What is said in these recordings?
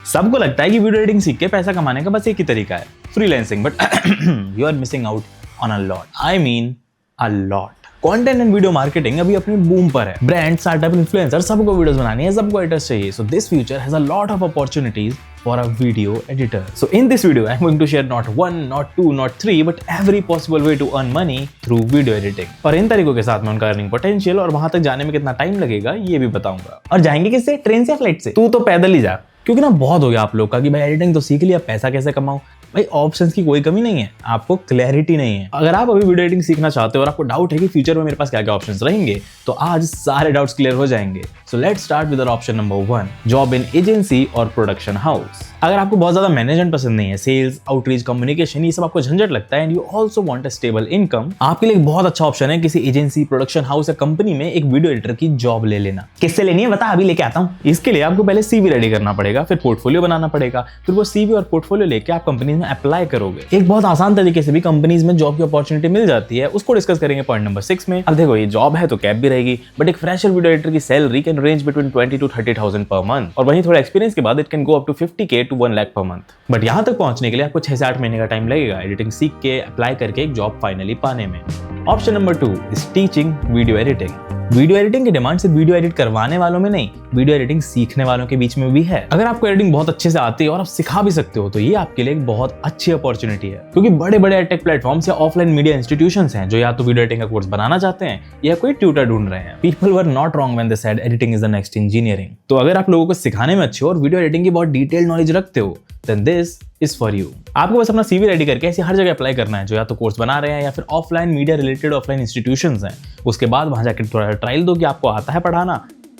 सबको लगता है कि वीडियो एडिटिंग सीख के पैसा कमाने का बस एक ही तरीका है, freelancing, but you are missing out on a lot. I mean a lot. Content and video marketing अभी अपनी बूम पर है। ब्रांड, स्टार्टअप, इन्फ्लुएंसर सबको वीडियोस बनानी है, सबको एडिटर्स चाहिए। So this future has a lot of opportunities for a video editor. So in this video, I'm going to share not one, not two, not three, but every possible way to earn money through video editing. और इन तरीकों के साथ मैं उनका earning potential और वहां तक जाने में कितना टाइम लगेगा ये भी बताऊंगा। और जाएंगे किससे? ट्रेन से या फ्लाइट से? तू तो पैदल ही जा, क्योंकि ना बहुत हो गया आप लोग का कि भाई एडिटिंग तो सीख लिया, पैसा कैसे कमाऊं। भाई ऑप्शंस की कोई कमी नहीं है, आपको क्लैरिटी नहीं है। अगर आप अभी वीडियो एडिटिंग सीखना चाहते हो और आपको डाउट है कि फ्यूचर में मेरे पास क्या क्या ऑप्शंस रहेंगे, तो आज सारे डाउट्स क्लियर हो जाएंगे। So let's start with option number 1, job in agency और प्रोडक्शन हाउस। अगर आपको बहुत ज्यादा मैनेजमेंट पसंद नहीं है, सेल्स, आउटरीच, कम्युनिकेशन, ये सब आपको झंझट लगता है and you also want a stable income, आपके लिए एक बहुत अच्छा ऑप्शन है किसी एजेंसी, प्रोडक्शन हाउस या कंपनी में एक वीडियो एडिटर की जॉब ले लेना। किससे लेनी है बता, अभी लेके आता हूँ। इसके लिए आपको पहले सीवी रेडी करना पड़ेगा, फिर पोर्टफोलियो बनाना पड़ेगा, फिर वो सीवी और पोर्टफोलियो लेके आप कंपनी में अप्लाई करोगे। एक बहुत आसान तरीके से भी कंपनीज में जॉब की अपॉर्चुनिटी मिल जाती है, उसको डिस्कस करेंगे पॉइंट नंबर 6 में। अब देखो, ये जॉब है तो कैप भी रहेगी, बट एक फ्रेशर वीडियो एडिटर की salary can range between 20 to 30,000 per month, और वहीं थोड़ा एक्सपीरियंस के बाद it can go up to 50K to 1 lakh per month. But यहां तक पहुंचने के लिए आपको 6 से 8 महीने का टाइम लगेगा एडिटिंग सीख के, अप्लाई करके एक जॉब फाइनली पाने में। Option number 2 is teaching video editing. Video editing की डिमांड सिर्फ वीडियो एडिट करवाने वालों में नहीं, वीडियो एडिटिंग सीखने वालों के बीच में भी है। अगर आपको एडिटिंग बहुत अच्छे से आती है और आप सिखा भी सकते हो, तो ये आपके लिए एक बहुत अच्छी अपॉर्चुनिटी है, क्योंकि बड़े बड़े एडटेक प्लेटफॉर्म्स या ऑफलाइन मीडिया इंस्टीट्यूशंस हैं जो या तो वीडियो एडिटिंग का कोर्स बनाना चाहते हैं या कोई ट्यूटर ढूंढ रहे हैं। People were not wrong when they said editing is the next engineering. तो अगर आप लोगों को सिखाने में अच्छे हो और वीडियो एडिटिंग की बहुत डिटेल नॉलेज रखते हो, then this is for you. आपको बस अपना सीवी रेडी करके ऐसी हर जगह अप्लाई करना है जो या तो कोर्स बना रहे हैं या फिर offline media related offline institutions हैं। उसके बाद वहां जाकर थोड़ा ट्रायल दो कि आपको आता है पढ़ाना,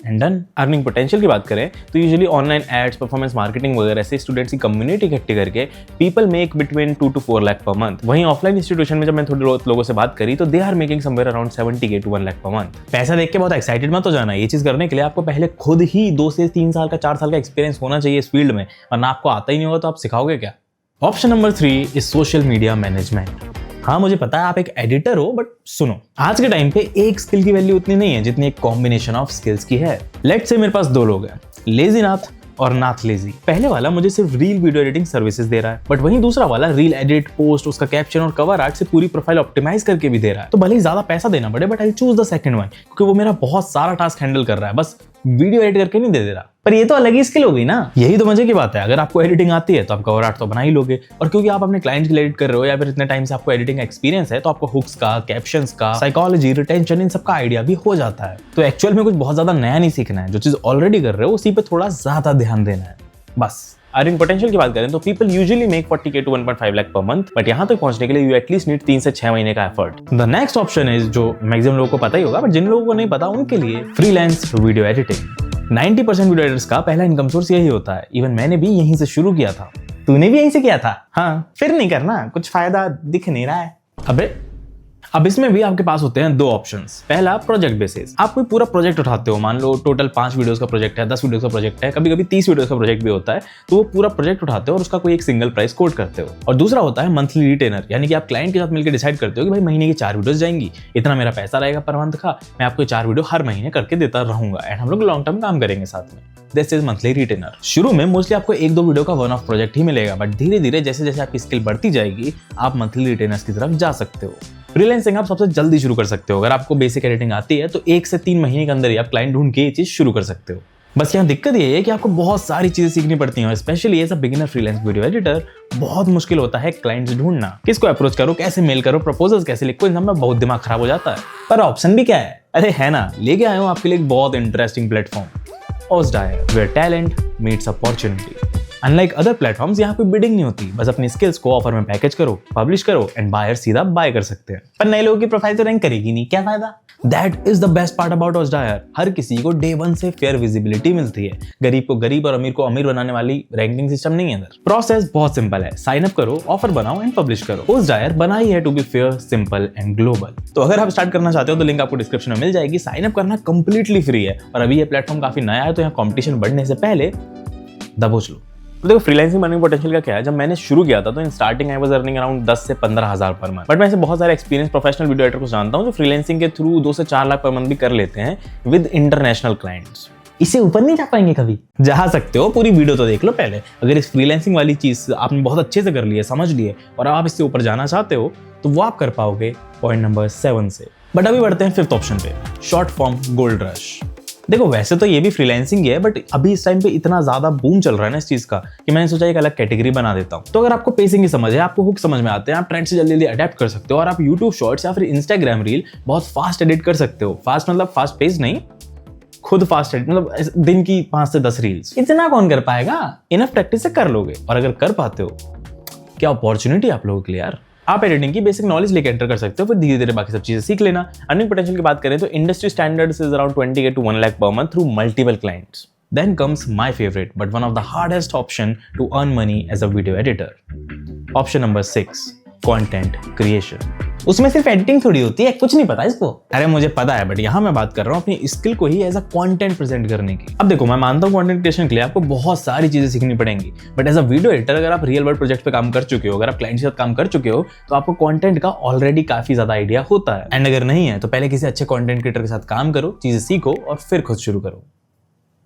एंड डन। अर्निंग पोटेंशियल की बात करें तो usually online ads, performance marketing वगैरह से स्टूडेंट्स की कम्युनिटी इकट्ठी करके people make between 2 to 4 lakh per month. वहीं ऑफलाइन इंस्टीट्यूशन में जब मैं थोड़े लोगों से बात करी तो they are making somewhere around 70K to 1 lakh per month. पैसा देख के बहुत एक्साइटेड मत हो जाना। ये चीज करने के लिए आपको पहले खुद ही 2 से 3 साल का, 4 साल का एक्सपीरियंस होना चाहिए इस फील्ड में, वरना आपको आता ही नहीं होगा तो आप सिखाओगे क्या। Option number 3 is social media management. हाँ, मुझे पता है आप एक एडिटर हो, बट सुनो, आज के टाइम पे एक स्किल की वैल्यू उतनी नहीं है जितनी एक कॉम्बिनेशन ऑफ स्किल्स की है। लेट्स से मेरे पास 2 लोग हैं, लेजी नाथ और नाथ लेजी। पहले वाला मुझे सिर्फ रील वीडियो एडिटिंग सर्विसेज दे रहा है, बट वहीं दूसरा वाला रील एडिट, पोस्ट, उसका कैप्शन और कवर आर्ट से पूरी प्रोफाइल ऑप्टिमाइज करके भी दे रहा है। तो भले ही ज्यादा पैसा देना पड़े, but I choose the second one, क्योंकि वो मेरा बहुत सारा टास्क हैंडल कर रहा है, बस वीडियो एडिट करके नहीं दे रहा। पर ये तो अलग ही स्किल हो गई ना। यही तो मजे की बात है। अगर आपको एडिटिंग आती है तो आप कवर आर्ट तो बना ही लोगे, और क्योंकि आप अपने क्लाइंट के लिए एडिट कर रहे हो या फिर इतने टाइम से आपको एडिटिंग एक्सपीरियंस है, तो आपको हुक्स का, कैप्शंस का, साइकोलॉजी, रिटेंशन, इन सबका आइडिया भी हो जाता है। तो एक्चुअल में कुछ बहुत ज्यादा नया नहीं सीखना है, जो चीज ऑलरेडी कर रहे हो उसी पे थोड़ा ज्यादा ध्यान देना है बस। अर्निंग पोटेंशियल की बात करें तो people usually make 40K to 1.5 lakh per month, but यहां तक पहुंचने के लिए यू एटलीस्ट नीड 3 से 6 महीने का effort. The next option is, जो मैक्सिमम लोगों को पता ही होगा, बट जिन लोगों को नहीं पता उनके लिए, freelance video editing. 90% video editors का पहला इनकम सोर्स यही होता है। इवन मैंने भी यहीं से शुरू किया था। तूने भी यहीं से किया था? हाँ, फिर नहीं करना, कुछ फायदा दिख नहीं रहा है। अब इसमें भी आपके पास होते हैं 2 ऑप्शंस। पहला, प्रोजेक्ट बेसिस। आप कोई पूरा प्रोजेक्ट उठाते हो, मान लो टोटल 5 वीडियोस का प्रोजेक्ट है, 10 वीडियोस का प्रोजेक्ट है, कभी कभी 30 वीडियोस का प्रोजेक्ट भी होता है, तो वो पूरा प्रोजेक्ट उठाते हो और उसका कोई एक सिंगल प्राइस कोट करते हो। और दूसरा होता है मंथली रिटेनर, यानी कि आप क्लाइंट के साथ मिलकर डिसाइड करते हो कि भाई महीने की 4 वीडियोस जाएंगी, इतना मेरा पैसा रहेगा पर मंथ का, मैं आपको 4 वीडियो हर महीने करके देता रहूंगा, एंड हम लोग लॉन्ग टर्म काम करेंगे साथ में। This is monthly retainer. शुरू में मोस्टली आपको 1-2 वीडियो का वन ऑफ प्रोजेक्ट ही मिलेगा, बट धीरे धीरे जैसे जैसे आपकी स्किल बढ़ती जाएगी, आप मंथली रिटेनर्स की तरफ जा सकते हो। फ्रीलांसिंग आप सबसे जल्दी शुरू कर सकते हो। अगर आपको बेसिक एडिटिंग आती है तो 1 से 3 महीने के अंदर ही आप क्लाइंट ढूंढ के ये चीज शुरू कर सकते हो। बस यहाँ दिक्कत ये है कि आपको बहुत सारी चीजें सीखनी पड़ती हैं, specially as a beginner freelance video editor बहुत मुश्किल होता है क्लाइंट्स ढूंढना। किसको अप्रोच करो, कैसे मेल करो, प्रपोजल्स कैसे लिखो, इन सब में बहुत दिमाग खराब हो जाता है। पर ऑप्शन भी क्या है? अरे है ना, लेके आया हूँ आपके लिए एक बहुत इंटरेस्टिंग प्लेटफॉर्म, ओजडायर, where talent meets opportunity. Unlike other platforms, यहाँ पे बिडिंग नहीं होती, बस अपनी स्किल्स को ऑफर में पैकेज करो, पब्लिश करो, एंड बायर सीधा बाय कर सकते हैं। पर नए लोगों की प्रोफाइल तो रैंक करेगी नहीं, क्या फायदा? That is the best part about ओजडायर। हर किसी को डे 1 से फेयर विजिबिलिटी मिलती है। गरीब को गरीब और अमीर को अमीर बनाने वाली रैंकिंग सिस्टम नहीं है अंदर। प्रोसेस बहुत सिंपल है, साइन अप करो, ऑफर बनाओ एंड पब्लिश करो। ओजडायर बनाई है to be fair, simple and global. तो अगर आप स्टार्ट करना चाहते हो तो लिंक आपको डिस्क्रिप्शन में मिल जाएगी। साइन अप करना कंप्लीटली फ्री है, और अभी ये प्लेटफॉर्म काफी नया है, तो यहाँ कॉम्पिटिशन बढ़ने से पहले दबोच लो। तो देखो, फ्रीलांसिंग अर्निंग पोटेंशियल का क्या है। जब मैंने शुरू किया था तो in starting I was earning around 10 से 15,000 पर मंथ। बट मैं ऐसे बहुत सारे एक्सपीरियंस प्रोफेशनल वीडियो एडिटर को जानता हूँ जो फ्रीलांसिंग के थ्रू 2 से 4 लाख पर मंथ भी कर लेते हैं विद इंटरनेशनल क्लाइंट्स। इससे ऊपर नहीं जा पाएंगे कभी। जा सकते हो, पूरी वीडियो तो देख लो पहले। अगर इस फ्रीलांसिंग वाली चीज आपने बहुत अच्छे से कर ली है, समझ लिए, और आप इससे ऊपर जाना चाहते हो तो वो आप कर पाओगे पॉइंट नंबर 7 से। बट अभी बढ़ते हैं 5th ऑप्शन पे, शॉर्ट फॉर्म गोल्ड रश। देखो वैसे तो ये भी फ्रीलांसिंग है, बट अभी इस टाइम पे इतना ज्यादा बूम चल रहा है ना इस चीज का कि मैंने सोचा एक अलग कैटेगरी बना देता हूँ। तो अगर आपको पेसिंग की समझ है, आपको हुक समझ में आते हैं, आप ट्रेंड से जल्दी जल्दी अडेप्ट कर सकते हो और आप यूट्यूब शॉर्ट्स या फिर इंस्टाग्राम रील बहुत फास्ट एडिट कर सकते हो। फास्ट मतलब फास्ट पेज नहीं, खुद फास्ट एडिट, मतलब दिन की 5 से 10 रील्स। इतना कौन कर पाएगा? इनफ प्रैक्टिस से कर लोगे, और अगर कर पाते हो, क्या अपॉर्चुनिटी आप लोगों के लिए यार। आप एडिटिंग की बेसिक नॉलेज लेके एंटर कर सकते हो, फिर धीरे धीरे बाकी सब चीजें सीख लेना। अर्निंग पोटेंशियल की बात करें तो industry standards is around 20K to 1 lakh per month through multiple clients. Then comes my favorite but one of the hardest option to earn money as a video editor. Option number 6, content creation. उसमें सिर्फ editing थोड़ी होती है, कुछ नहीं पता इसको। अरे मुझे पता है, बट यहाँ मैं बात कर रहा हूँ अपनी स्किल को ही एज अ कंटेंट प्रेजेंट करने की। अब देखो, मैं मानता हूँ कंटेंट क्रिएशन के लिए आपको बहुत सारी चीजें सीखनी पड़ेंगी, but as a video editor अगर आप रियल वर्ल्ड प्रोजेक्ट पे काम कर चुके हो, अगर आप क्लाइंट के साथ काम कर चुके हो, तो आपको कंटेंट का ऑलरेडी काफी ज्यादा आइडिया होता है। एंड अगर नहीं है तो पहले किसी अच्छे कंटेंट क्रिएटर के साथ काम करो, चीजें सीखो और फिर खुद शुरू करो।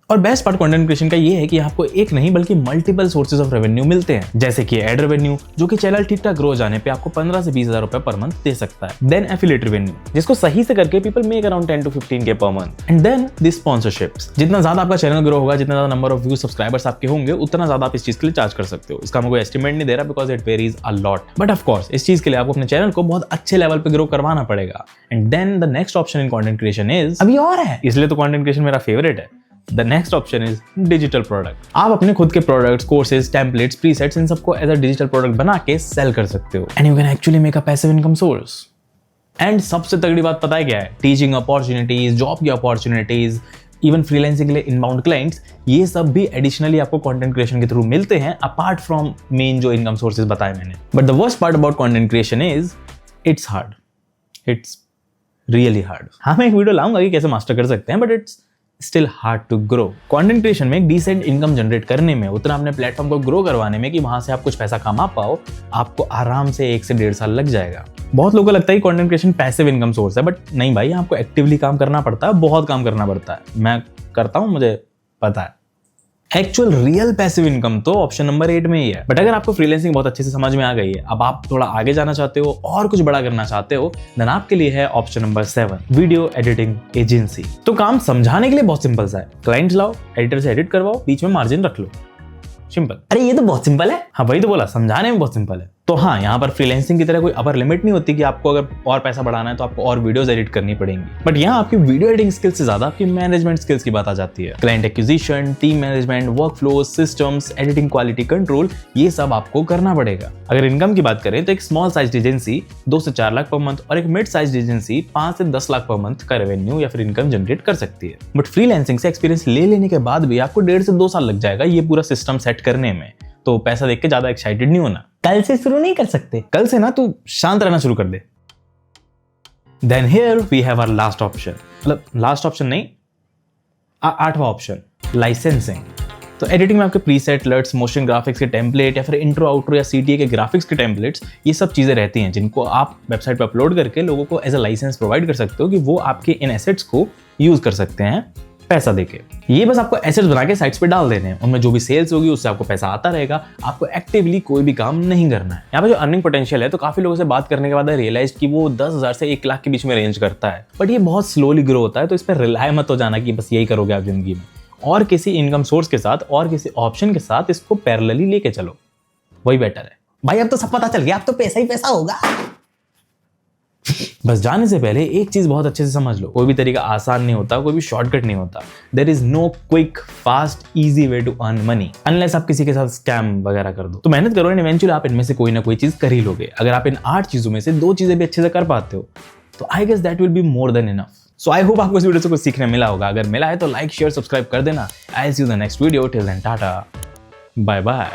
और बेस्ट पार्ट कंटेंट क्रिएशन का ये है कि आपको एक नहीं बल्कि मल्टीपल सोर्सेज ऑफ रेवेन्यू मिलते हैं, जैसे कि एड रेवेन्यू, जो कि चैनल ठीक ठाक ग्रो जाने पे आपको 15 से 20 हजार रुपए पर मंथ दे सकता है। देन एफिलिएट रेवेन्यू, जिसको सही से करके people make around 10 to 15K per month. And then the sponsorships, जितना ज्यादा आपका चैनल ग्रो होगा, जितना ज्यादा नंबर ऑफ व्यू सब्सक्राइबर्स आपके होंगे, उतना ज्यादा आप इस चीज के लिए चार्ज कर सकते हो। इसका मैं कोई एस्टिमेट नहीं दे रहा because it varies a lot, but of course इस चीज के लिए आपको अपने चैनल को बहुत अच्छे लेवल पे ग्रो करवाना पड़ेगा। And then the next option in content creation is, अभी और है इसलिए तो कंटेंट क्रिएशन मेरा फेवरेट है, The next option is digital product. आप अपने खुद के प्रोडक्ट्स, कोर्सेज, टेम्पलेट्स, प्रीसेट्स, इन सबको एज अ डिजिटल प्रोडक्ट बना के सेल कर सकते हो। And you can actually make a passive income source. And सबसे तगड़ी बात पता है क्या है? टीचिंग अपॉर्चुनिटीज, जॉब की अपॉर्चुनिटीज, इवन फ्रीलांसिंग के लिए इनबाउंड क्लाइंट्स, ये सब भी एडिशनली आपको कंटेंट क्रिएशन के थ्रू मिलते हैं, अपार्ट फ्रॉम मेन जो इनकम सोर्सेज बताए मैंने। But the worst part about content creation is it's hard, it's really hard. हाँ, मैं एक वीडियो लाऊंगा कि कैसे मास्टर कर सकते हैं, but it's still hard to grow. Content creation में एक डिसेंट इनकम जनरेट करने में, उतना अपने प्लेटफॉर्म को ग्रो करवाने में कि वहां से आप कुछ पैसा कमा पाओ, आपको आराम से 1 से 1.5 साल लग जाएगा। बहुत लोगों को लगता है कि content creation passive income source है, बट नहीं भाई, आपको एक्टिवली काम करना पड़ता है, बहुत काम करना पड़ता है। मैं करता हूं, मुझे पता है। एक्चुअल रियल पैसिव इनकम तो ऑप्शन नंबर 8 में ही है। बट अगर आपको फ्रीलांसिंग बहुत अच्छे से समझ में आ गई है, अब आप थोड़ा आगे जाना चाहते हो और कुछ बड़ा करना चाहते हो, देन आपके लिए है option number 7, video editing agency. तो काम समझाने के लिए बहुत सिंपल सा है, क्लाइंट्स लाओ, एडिटर से एडिट करवाओ, बीच में मार्जिन रख लो, सिंपल। अरे ये तो बहुत सिंपल है। हाँ वही तो बोला, समझाने में बहुत सिंपल है। तो हाँ, यहाँ पर फ्रीलांसिंग की तरह कोई अपर लिमिट नहीं होती कि आपको अगर और पैसा बढ़ाना है तो आपको और वीडियोस एडिट करनी पड़ेंगी। बट यहाँ आपकी वीडियो एडिटिंग स्किल्स से ज्यादा आपकी मैनेजमेंट स्किल्स की बात आ जाती है। Client acquisition, team management, workflow, systems, editing quality control, ये सब आपको करना पड़ेगा। अगर इनकम की बात करें तो एक स्मॉल साइज एजेंसी 2 से 4 लाख पर मंथ और एक मिड साइज एजेंसी 5 से 10 लाख पर मंथ का रेवेन्यू या फिर इनकम जनरेट कर सकती है। बट फ्रीलांसिंग से एक्सपीरियंस ले लेने के बाद भी आपको 1.5 से 2 साल लग जाएगा ये पूरा सिस्टम सेट करने में। तो पैसा देख के ज्यादा एक्साइटेड नहीं होना। कल से शुरू नहीं कर सकते, कल से ना तू शांत रहना शुरू कर दे। Then here we have our last option, मतलब लास्ट ऑप्शन नहीं, 8वां ऑप्शन, लाइसेंसिंग। तो एडिटिंग में आपके प्रीसेट, लर्ट्स, मोशन ग्राफिक्स के टेम्पलेट या फिर इंट्रो, आउट्रो या सीटीए के ग्राफिक्स के टेम्पलेट्स, ये सब चीजें रहती हैं जिनको आप वेबसाइट पर अपलोड करके लोगों को एज अ लाइसेंस प्रोवाइड कर सकते हो कि वो आपके इन एसेट्स को यूज कर सकते हैं पैसा देके। ये बस आपको एसेट्स बना के साइट्स पे डाल देने हैं, उनमें जो भी सेल्स होगी उससे आपको पैसा आता रहेगा, आपको एक्टिवली कोई भी काम नहीं करना है। यहाँ पे जो अर्निंग पोटेंशियल है, तो काफी लोगों से बात करने के बाद रियलाइज कि वो 10,000 से 1 लाख के बीच में रेंज करता है, बट ये बहुत स्लोली ग्रो होता है। तो इस पर रिलाय मत हो जाना कि बस यही करोगे आप जिंदगी में। और किसी इनकम सोर्स के साथ और किसी ऑप्शन के साथ इसको पैरेलली लेके चलो, वही बेटर है। भाई अब तो सब पता चल गया, अब तो पैसा ही पैसा होगा। बस जाने से पहले एक चीज बहुत अच्छे से समझ लो, कोई भी तरीका आसान नहीं होता, कोई भी शॉर्टकट नहीं होता। There is no quick fast easy way to earn money unless आप किसी के साथ स्कैम वगैरह कर दो। तो मेहनत करो एंड इवेंचुअली आप इनमें से कोई ना कोई चीज कर ही लोगे। अगर आप इन 8 चीजों में से 2 चीजें भी अच्छे से कर पाते हो तो I guess that will be more than enough. So I hope आपको इस वीडियो से कुछ सीखने मिला होगा। अगर मिला है तो लाइक, शेयर, सब्सक्राइब कर देना। I see you in the next video. Till then tata, bye bye.